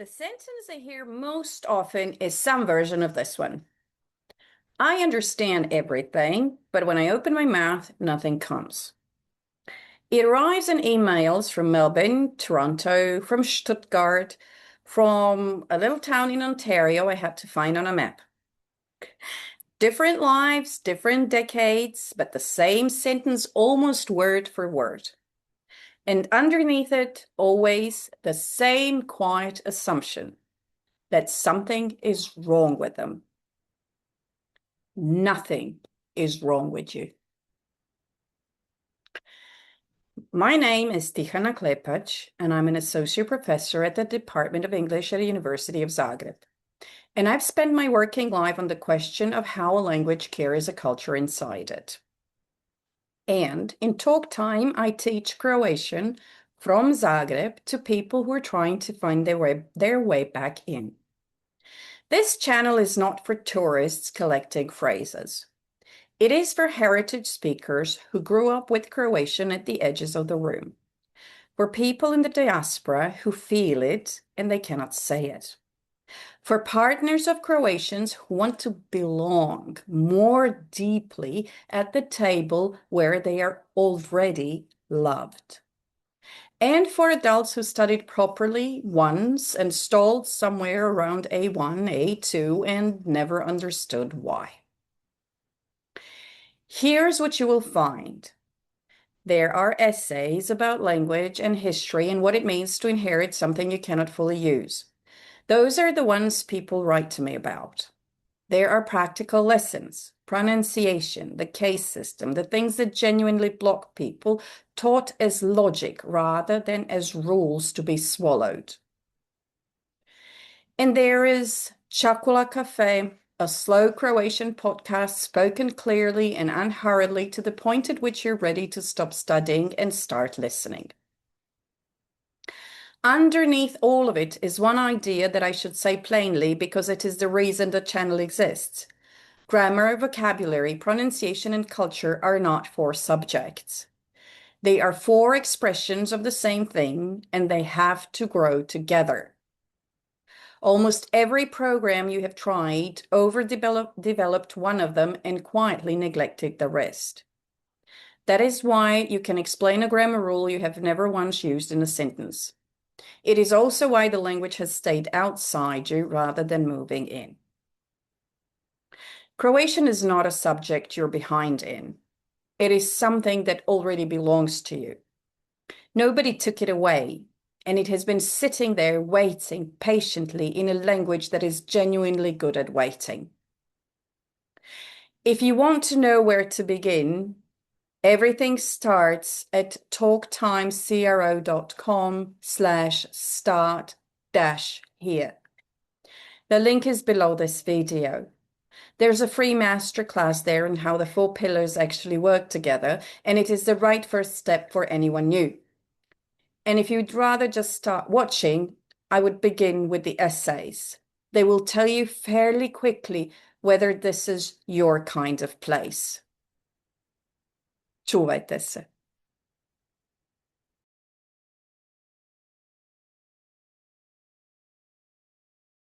The sentence I hear most often is some version of this one. I understand everything, but when I open my mouth, nothing comes. It arrives in emails from Melbourne, Toronto, from Stuttgart, from a little town in Ontario I had to find on a map. Different lives, different decades, but the same sentence almost word for word. And underneath it, always the same quiet assumption that something is wrong with them. Nothing is wrong with you. My name is Tihana Klepač, and I'm an associate professor at the Department of English at the University of Zagreb. And I've spent my working life on the question of how a language carries a culture inside it. And in talk time, I teach Croatian from Zagreb to people who are trying to find their way back in. This channel is not for tourists collecting phrases. It is for heritage speakers who grew up with Croatian at the edges of the room, for people in the diaspora who feel it and they cannot say it, for partners of Croatians who want to belong more deeply at the table where they are already loved, and for adults who studied properly once and stalled somewhere around A1, A2, and never understood why. Here's what you will find. There are essays about language and history and what it means to inherit something you cannot fully use. Those are the ones people write to me about. There are practical lessons, pronunciation, the case system, the things that genuinely block people, taught as logic rather than as rules to be swallowed. And there is Ćakula Café, a slow Croatian podcast spoken clearly and unhurriedly to the point at which you're ready to stop studying and start listening. Underneath all of it is one idea that I should say plainly because it is the reason the channel exists. Grammar, vocabulary, pronunciation, and culture are not four subjects. They are four expressions of the same thing, and they have to grow together. Almost every program you have tried overdeveloped one of them and quietly neglected the rest. That is why you can explain a grammar rule you have never once used in a sentence. It is also why the language has stayed outside you rather than moving in. Croatian is not a subject you're behind in. It is something that already belongs to you. Nobody took it away, and it has been sitting there waiting patiently in a language that is genuinely good at waiting. If you want to know where to begin, everything starts at talktimecro.com/start-here. The link is below this video. There's a free masterclass there on how the four pillars actually work together, and it is the right first step for anyone new. And if you'd rather just start watching, I would begin with the essays. They will tell you fairly quickly whether this is your kind of place. Čuvajte se.